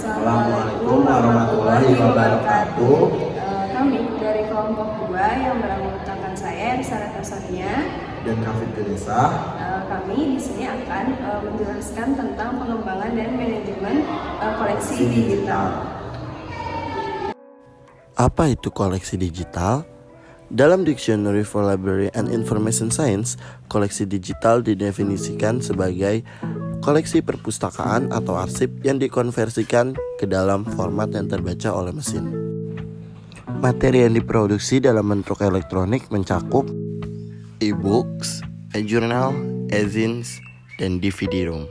Assalamualaikum warahmatullahi wabarakatuh. Kami dari kelompok 2 yang beranggotakan saya, Risarata Sonia Dan Kafid Genesa. Kami di sini akan menjelaskan tentang pengembangan dan manajemen koleksi digital. Apa itu koleksi digital? Dalam Dictionary for Library and Information Science, koleksi digital didefinisikan sebagai koleksi perpustakaan atau arsip yang dikonversikan ke dalam format yang terbaca oleh mesin. Materi yang diproduksi dalam bentuk elektronik mencakup e-books, e-journal, e-zines, dan DVD-ROM.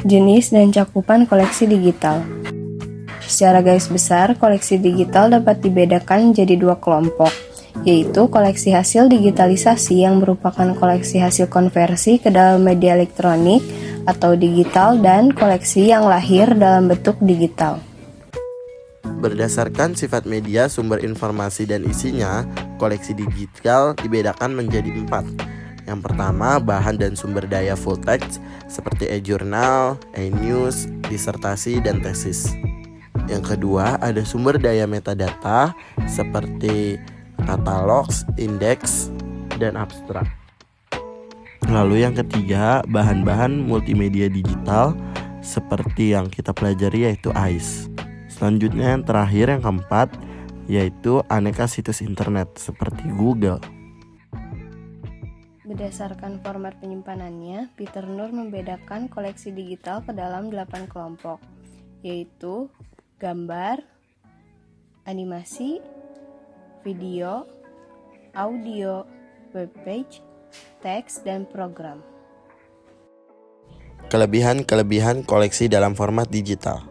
Jenis dan cakupan koleksi digital. Secara garis besar, koleksi digital dapat dibedakan jadi 2 kelompok, yaitu koleksi hasil digitalisasi yang merupakan koleksi hasil konversi ke dalam media elektronik atau digital dan koleksi yang lahir dalam bentuk digital. Berdasarkan sifat media, sumber informasi, dan isinya, koleksi digital dibedakan menjadi 4. Yang pertama, bahan dan sumber daya full text seperti e-journal, e-news, disertasi, dan tesis. Yang kedua, ada sumber daya metadata seperti katalog, indeks, dan abstrak. Lalu yang ketiga, bahan-bahan multimedia digital seperti yang kita pelajari yaitu AIS. Selanjutnya yang terakhir, yang keempat, yaitu aneka situs internet seperti Google. Berdasarkan format penyimpanannya, Peter Nur membedakan koleksi digital ke dalam 8 kelompok, yaitu gambar, animasi, video, audio, webpage, teks, dan program. Kelebihan-kelebihan koleksi dalam format digital.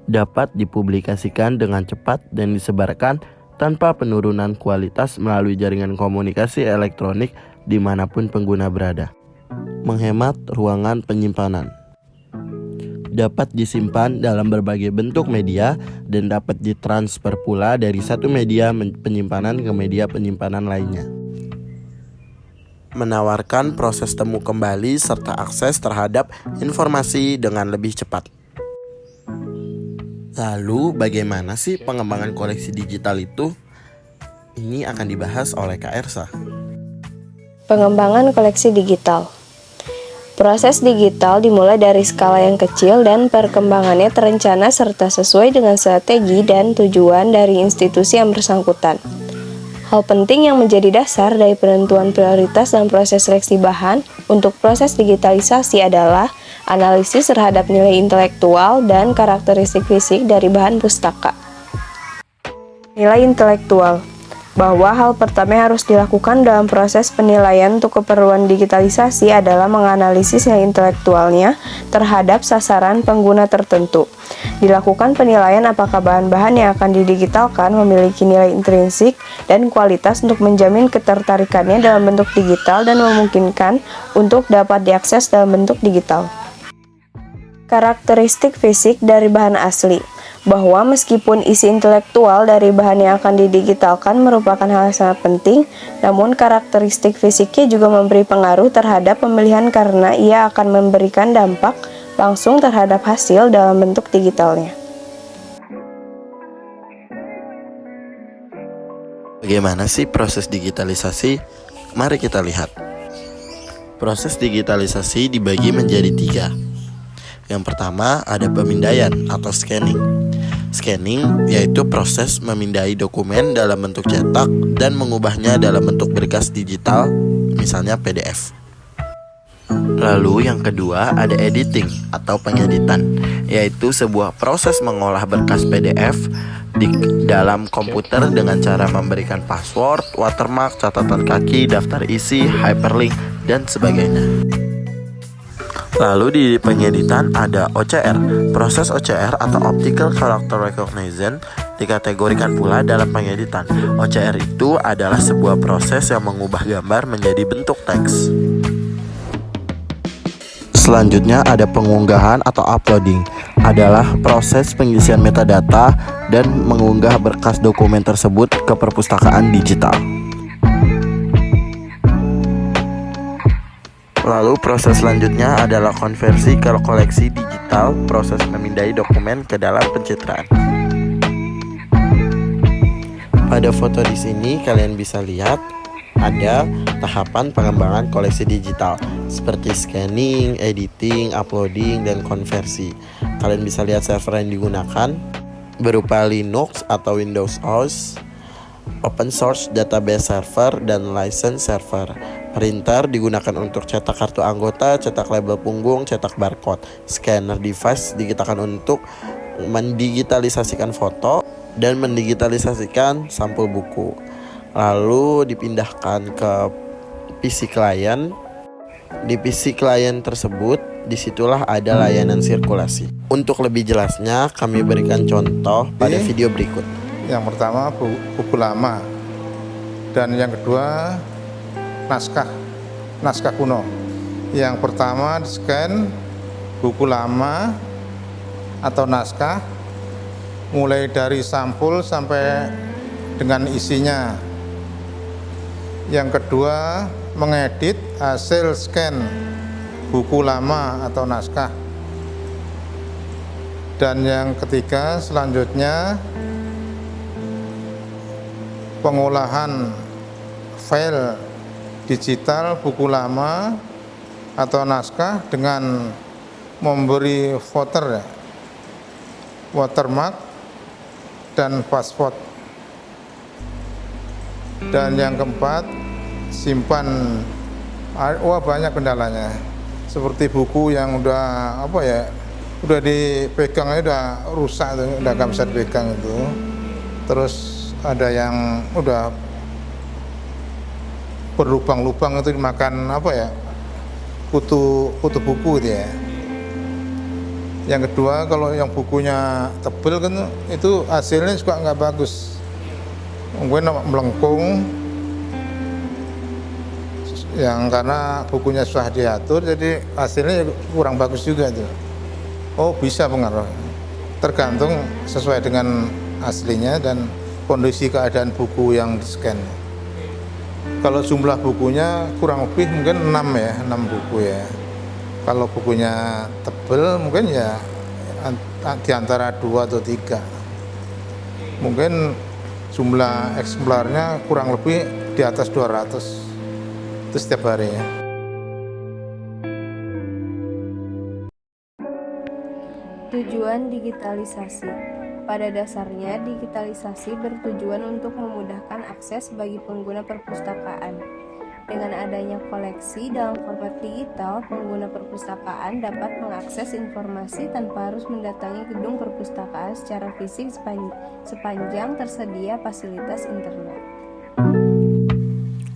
Dapat dipublikasikan dengan cepat dan disebarkan tanpa penurunan kualitas melalui jaringan komunikasi elektronik dimanapun pengguna berada. Menghemat ruangan penyimpanan. Dapat disimpan dalam berbagai bentuk media dan dapat ditransfer pula dari satu media penyimpanan ke media penyimpanan lainnya. Menawarkan proses temu kembali serta akses terhadap informasi dengan lebih cepat. Lalu bagaimana sih pengembangan koleksi digital itu? Ini akan dibahas oleh Kak Ersa. Pengembangan koleksi digital. Proses digital dimulai dari skala yang kecil dan perkembangannya terencana serta sesuai dengan strategi dan tujuan dari institusi yang bersangkutan. Hal penting yang menjadi dasar dari penentuan prioritas dan proses seleksi bahan untuk proses digitalisasi adalah analisis terhadap nilai intelektual dan karakteristik fisik dari bahan pustaka. Nilai intelektual. Bahwa hal pertama yang harus dilakukan dalam proses penilaian untuk keperluan digitalisasi adalah menganalisis nilai intelektualnya terhadap sasaran pengguna tertentu. Dilakukan penilaian apakah bahan-bahan yang akan didigitalkan memiliki nilai intrinsik dan kualitas untuk menjamin ketertarikannya dalam bentuk digital dan memungkinkan untuk dapat diakses dalam bentuk digital. Karakteristik fisik dari bahan asli. Bahwa meskipun isi intelektual dari bahan yang akan didigitalkan merupakan hal yang sangat penting, namun karakteristik fisiknya juga memberi pengaruh terhadap pemilihan karena ia akan memberikan dampak langsung terhadap hasil dalam bentuk digitalnya. Bagaimana sih proses digitalisasi? Mari kita lihat. Proses digitalisasi dibagi menjadi 3. Yang pertama ada pemindaian atau scanning. Scanning yaitu proses memindai dokumen dalam bentuk cetak dan mengubahnya dalam bentuk berkas digital, misalnya PDF. Lalu yang kedua ada editing atau pengeditan, yaitu sebuah proses mengolah berkas PDF di dalam komputer dengan cara memberikan password, watermark, catatan kaki, daftar isi, hyperlink, dan sebagainya. Lalu di pengeditan ada OCR. Proses OCR atau Optical Character Recognition dikategorikan pula dalam pengeditan. OCR itu adalah sebuah proses yang mengubah gambar menjadi bentuk teks. Selanjutnya ada pengunggahan atau uploading. Adalah proses pengisian metadata dan mengunggah berkas dokumen tersebut ke perpustakaan digital. Lalu proses selanjutnya adalah konversi ke koleksi digital, proses memindai dokumen ke dalam pencitraan. Pada foto di sini kalian bisa lihat ada tahapan pengembangan koleksi digital seperti scanning, editing, uploading, dan konversi. Kalian bisa lihat server yang digunakan berupa Linux atau Windows OS, open source database server, dan license server. Printer digunakan untuk cetak kartu anggota, cetak label punggung, cetak barcode. Scanner device digunakan untuk mendigitalisasikan foto dan mendigitalisasikan sampul buku. Lalu dipindahkan ke PC klien. Di PC klien tersebut, disitulah ada layanan sirkulasi. Untuk lebih jelasnya, kami berikan contoh pada video berikut. Yang pertama buku lama, dan yang kedua naskah kuno. Yang pertama di-scan buku lama atau naskah mulai dari sampul sampai dengan isinya. Yang kedua mengedit hasil scan buku lama atau naskah. Dan yang ketiga selanjutnya pengolahan file digital buku lama atau naskah dengan memberi watermark dan password. Dan yang keempat simpan. Banyak kendalanya, seperti buku yang udah dipegang udah rusak, udah gak bisa dipegang itu. Terus ada yang udah berlubang-lubang itu dimakan kutu buku itu ya. Yang kedua kalau yang bukunya tebel kan itu hasilnya juga nggak bagus, mungkin melengkung yang karena bukunya sudah diatur jadi hasilnya kurang bagus juga itu. Bisa pengaruh, tergantung sesuai dengan aslinya dan kondisi keadaan buku yang di-scan. Kalau jumlah bukunya kurang lebih mungkin 6 buku ya. Kalau bukunya tebel mungkin ya di antara 2 atau 3. Mungkin jumlah eksemplarnya kurang lebih di atas 200 itu setiap hari ya. Tujuan digitalisasi. Pada dasarnya, digitalisasi bertujuan untuk memudahkan akses bagi pengguna perpustakaan. Dengan adanya koleksi dalam format digital, pengguna perpustakaan dapat mengakses informasi tanpa harus mendatangi gedung perpustakaan secara fisik sepanjang tersedia fasilitas internet.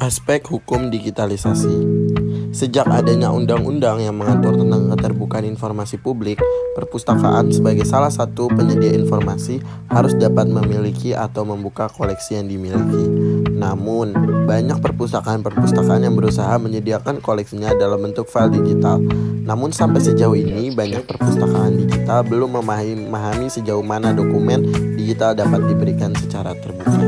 Aspek hukum digitalisasi. Sejak adanya undang-undang yang mengatur tentang keterbukaan informasi publik, perpustakaan sebagai salah satu penyedia informasi harus dapat memiliki atau membuka koleksi yang dimiliki. Namun, banyak perpustakaan yang berusaha menyediakan koleksinya dalam bentuk file digital. Namun sampai sejauh ini, banyak perpustakaan digital belum memahami sejauh mana dokumen digital dapat diberikan secara terbuka.